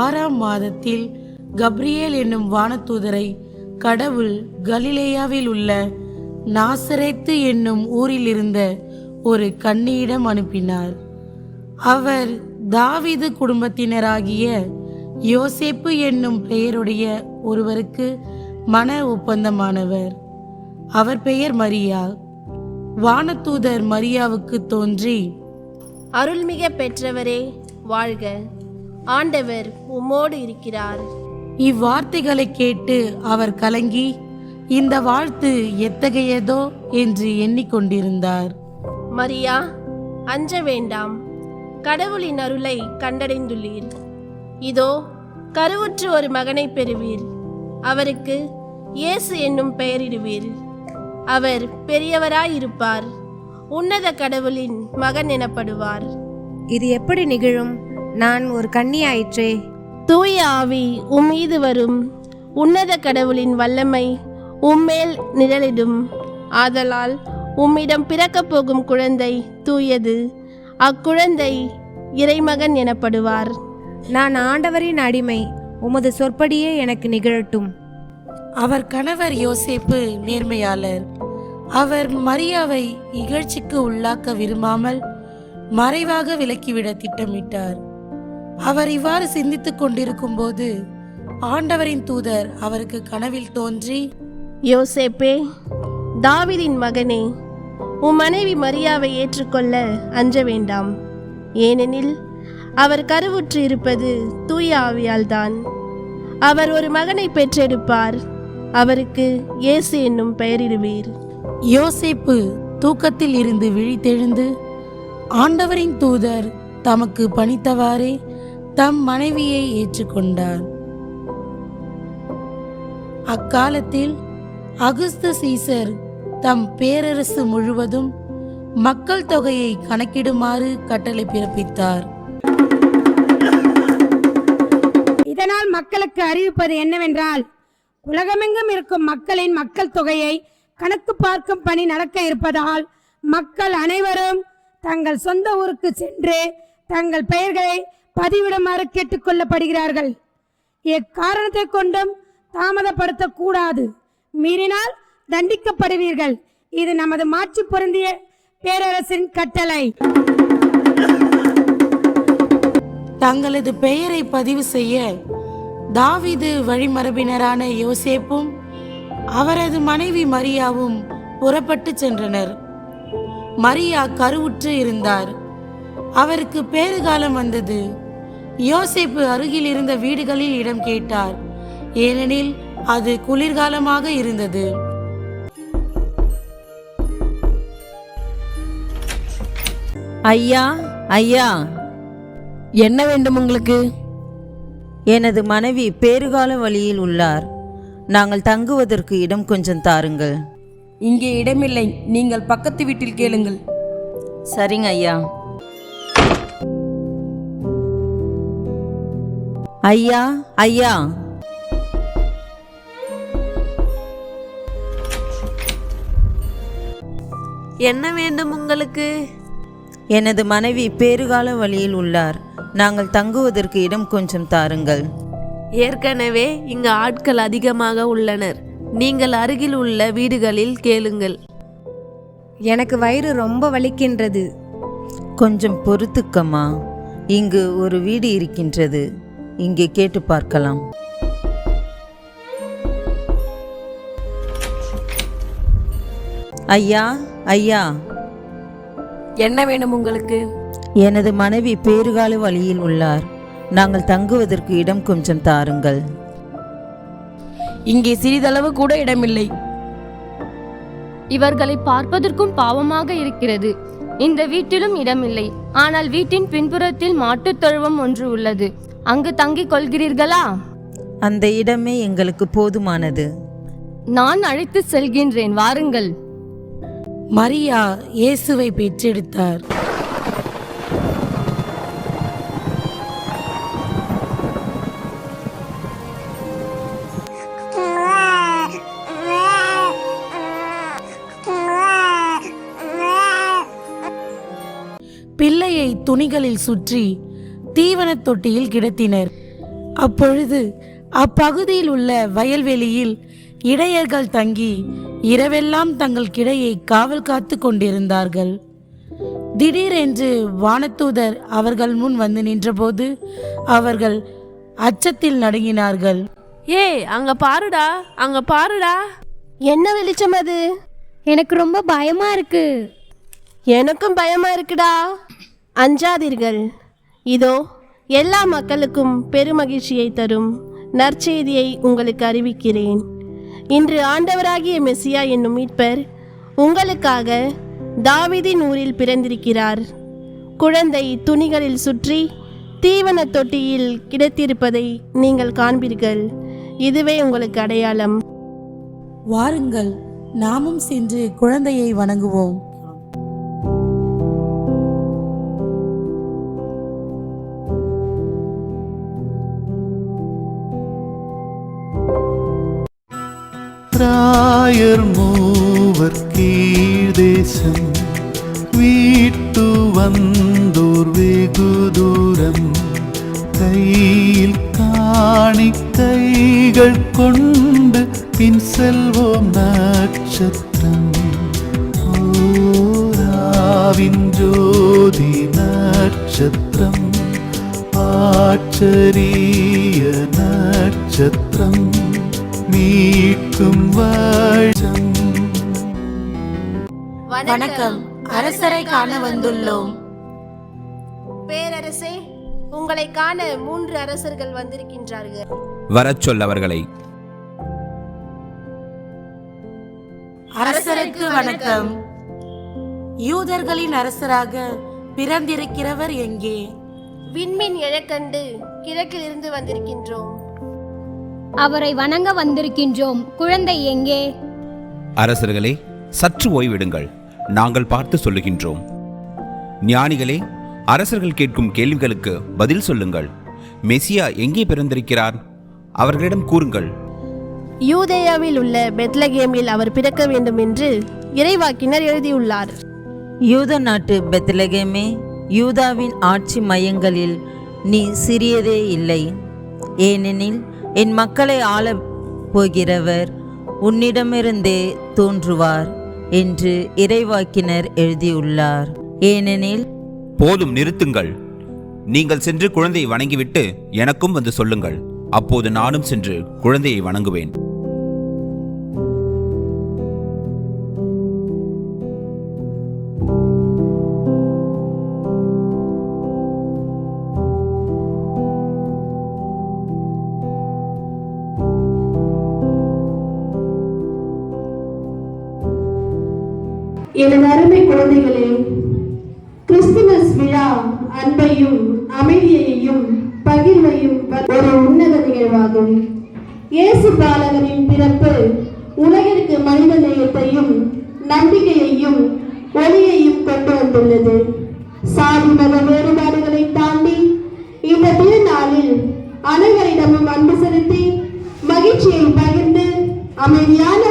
ஆறாம் மாதத்தில் கப்ரியேல் என்னும் வானதூதரை கடவுள் கலிலேயாவில் உள்ள நாசரேத்து என்னும் ஊரில் இருந்த ஒரு கன்னியிடம் அனுப்பினார். அவர் தாவீது குடும்பத்தினராகிய யோசேப்பு என்னும் பெயருடைய ஒருவருக்கு மன ஒப்பந்தமானவர். அவர் பெயர் மரியா. வானதூதர் மரியாவுக்கு தோன்றி, அருள்மிக பெற்றவரே வாழ்க, ஆண்டவர் உம்மோடு இருக்கிறார். இவ்வார்த்தைகளை கேட்டு அவர் கலங்கி இந்த வாழ்த்து எத்தகையதோ என்று எண்ணிக்கொண்டிருந்தார். மரியா, அஞ்ச வேண்டாம், கடவுளின் அருளை கண்டடைந்துள்ளீர். இதோ கருவுற்று ஒரு மகனை பெறுவீர். அவருக்கு இயேசு என்னும் பெயரிடுவீர். அவர் பெரியவராயிருப்பார், உன்னத கடவுளின் மகன் எனப்படுவார். இது எப்படி நிகழும்? நான் ஒரு கன்னியாயிற்றே. தூய ஆவி உம்மீது வரும். உன்னத கடவுளின் வல்லமை உம்மேல் நிழலிடும். ஆதலால் உம்மிடம் பிறக்கப் போகும் குழந்தை தூயது. அக்குழந்தை இறைமகன் எனப்படுவார். நான் ஆண்டவரின் அடிமை, உமது சொற்படியே எனக்கு நிகழட்டும். அவர் கணவர் யோசேப்பு நேர்மையாளர். அவர் மரியாவை இகழ்ச்சிக்கு உள்ளாக்க விரும்பாமல் மறைவாக விலக்கிவிட திட்டமிட்டார். அவர் இவ்வாறு சிந்தித்துக் கொண்டிருக்கும் போது ஆண்டவரின் தூதர் அவருக்கு கனவில் தோன்றி, யோசேப்பே, தாவீதின் மகனே, உன் மனைவி மரியாவை ஏற்றுக்கொள்ள அஞ்ச வேண்டாம். ஏனெனில் அவர் கருவுற்று இருப்பது தூய ஆவியால் தான். அவர் ஒரு மகனை பெற்றெடுப்பார். அவருக்கு இயேசு என்னும் பெயரிடுவீர். யோசேப்பு தூக்கத்தில் இருந்து விழித்தெழுந்து ஆண்டவரின் தூதர் தமக்கு பணித்தவாறே தம் மனைவியை ஏற்றுக்கொண்டார். அக்காலத்தில் அகுஸ்து சீசர் தம் பேரரசு முழுவதும் மக்கள் தொகையை கணக்கிடுமாறு கட்டளை பிறப்பித்தார். இதனால் மக்களுக்கு அறிவிப்பது என்னவென்றால், உலகமெங்கும் இருக்கும் மக்களின் மக்கள் தொகையை கணக்கு பார்க்கும் பணி நடக்க இருப்பதால் மக்கள் அனைவரும் தங்கள் சொந்த ஊருக்கு சென்று தங்கள் பெயர்களை பதிவிடுமாறு கேட்டுக்கொள்ளப்படுகிறார்கள். எக்காரணத்தை கொண்டும் தாமதப்படுத்தக்கூடாது. மீறினால் தண்டிக்கப்படுவீர்கள். இது நமது மாட்சி பொருந்திய பேரரசின் கட்டளை. தங்களது பெயரை பதிவு செய்ய தாவீது வழிமரபினரான யோசேப்பும் அவரது மனைவி மரியாவும் புறப்பட்டு சென்றனர். மரியா கருவுற்று இருந்தார். அவருக்கு பேறுகாலம் வந்தது. யோசேப்பு அருகில் இருந்த வீடுகளில் இடம் கேட்டார், ஏனெனில் அது குளிர்காலமாக இருந்தது. ஐயா, ஐயா, என்ன வேண்டும் உங்களுக்கு? எனது மனைவி பேறுகால வழியில் உள்ளார். நாங்கள் தங்குவதற்கு இடம் கொஞ்சம் தாருங்கள். இங்கே இடமில்லை, நீங்கள் பக்கத்து வீட்டில் கேளுங்கள். சரிங்க ஐயா. ஐயா, ஐயா, என்ன வேண்டும் உங்களுக்கு? எனது மனைவி பேறுகால வழியில் உள்ளார். நாங்கள் தங்குவதற்கு இடம் கொஞ்சம் தாருங்கள். ஏற்கனவே இங்கு ஆட்கள் அதிகமாக உள்ளனர். நீங்கள் அருகில் உள்ள வீடுகளில் கேளுங்கள். எனக்கு வயிறு ரொம்ப வலிக்கின்றது. கொஞ்சம் பொறுத்துக்கம்மா, இங்கு ஒரு வீடு இருக்கின்றது, இங்கே கேட்டு பார்க்கலாம். ஐயா, ஐயா, என்ன வேணும் உங்களுக்கு? எனது மனைவி பேறுகால வழியில் உள்ளார். நாங்கள் தங்குவதற்கு இடம் கொஞ்சம் தாருங்கள். இங்கே சிறிதளவு கூட இடமில்லை. இவர்களை பார்ப்பதற்கும் பாவமாக இருக்கிறது. இந்த வீட்டிலும் இடமில்லை. ஆனால் வீட்டின் பின்புறத்தில் மாட்டுத் தொழுவம் ஒன்று உள்ளது. அங்கு தங்கிக் கொள்கிறீர்களா? அந்த இடமே எங்களுக்கு போதுமானது. நான் அழைத்து செல்கின்றேன், வாருங்கள். மரியா இயேசுவை பெற்றெடுத்தார். பிள்ளையை துணிகளில் சுற்றி தீவனத் தொட்டியில் கிடத்தினர். அப்பொழுது அப்பகுதியில் உள்ள வயல்வெளியில் இடையர்கள் தங்கி இரவெல்லாம் தங்கள் கிடையை காவல் காத்து கொண்டிருந்தார்கள். திடீரென்று வானதூதர் அவர்கள் முன் வந்து நின்றபோது அவர்கள் அச்சத்தில் நடுங்கினார்கள். அங்க பாருடா, அங்க பாருடா. என்ன வெளிச்சம் அது? எனக்கு ரொம்ப பயமா இருக்கு. எனக்கும் பயமா இருக்குடா. அஞ்சாதீர்கள். இதோ எல்லா மக்களுக்கும் பெருமகிழ்ச்சியை தரும் நற்செய்தியை உங்களுக்கு அறிவிக்கிறேன். இன்று ஆண்டவராகிய மெசியா என்னும் மீட்பர் உங்களுக்காக தாவீதின் ஊரில் பிறந்திருக்கிறார். குழந்தை துணிகளில் சுற்றி தீவன தொட்டியில் கிடத்திருப்பதை நீங்கள் காண்பீர்கள். இதுவே உங்களுக்கு அடையாளம். வாருங்கள், நாமும் சென்று குழந்தையை வணங்குவோம். ராயர் மூவர் கீழ்தேசம் வீட்டு வந்தோர் வெகு தூரம் கையில் காணிக்கைகள் கொண்டு பின் செல்வோம் நட்சத்திரம் ஓராவின் ஜோதி நட்சத்திரம் ஆச்சரிய நட்சத்திரம் மீட்கும் வாழம். வணக்கம், அரசரை காண வந்துள்ளோம். பேரரசே, உங்களை காண 3 அரசர்கள் வந்திருக்கின்றார்கள். வரச் சொல் அவர்களை. அரசருக்கு வணக்கம். யூதர்களின் அரசராக பிறந்திருக்கிறவர் எங்கே? விண்மீன் எழக்கண்டு கிழக்கிலிருந்து வந்திருக்கின்றோம். அவரை வணங்க வந்திருக்கின்றோம். குழந்தை எங்கே? அரசர்களே, சற்று ஓய்விடுங்கள், நாங்கள் பார்த்து சொல்லுகின்றோம். ஞானிகளே, அரசர்கள் கேட்கும் கேள்விகளுக்கு பதில் சொல்லுங்கள். மெசியா எங்கே பிறந்திருக்கிறார்? அவர்களிடம் கூறுங்கள். யூதேயாவில் உள்ள பெத்லகேமில் அவர் பிறக்க வேண்டும் என்று இறைவாக்கினர் எழுதியுள்ளார். யூத நாட்டு பெத்லகேமே, யூதாவின் ஆட்சி மையங்களில் நீ சிறியதே இல்லை. ஏனெனில் என் மக்களை ஆளப் போகிறவர் உன்னிடமிருந்தே தோன்றுவார் என்று இறைவாக்கினர் எழுதியுள்ளார். ஏனெனில் போதும், நிறுத்துங்கள். நீங்கள் சென்று குழந்தையை வணங்கிவிட்டு எனக்கும் வந்து சொல்லுங்கள். அப்போது நானும் சென்று குழந்தையை வணங்குவேன். எனது அருமை குழந்தைகளே, கிறிஸ்துமஸ் விழா அன்பையும் அமைதியையும் பகிர்வையும் ஒரு உன்னத நிகழ்வாகும். இயேசு பாலகரின் பிறப்பு உலகிற்கு மனித நேயத்தையும் நம்பிக்கையையும் ஒளியையும் கொண்டு வந்துள்ளது. சாதி மத வேறுபாடுகளை தாண்டி இந்த திருநாளில் அனைவரிடமும் அன்பு செலுத்தி மகிழ்ச்சியை பகிர்ந்து அமைதியான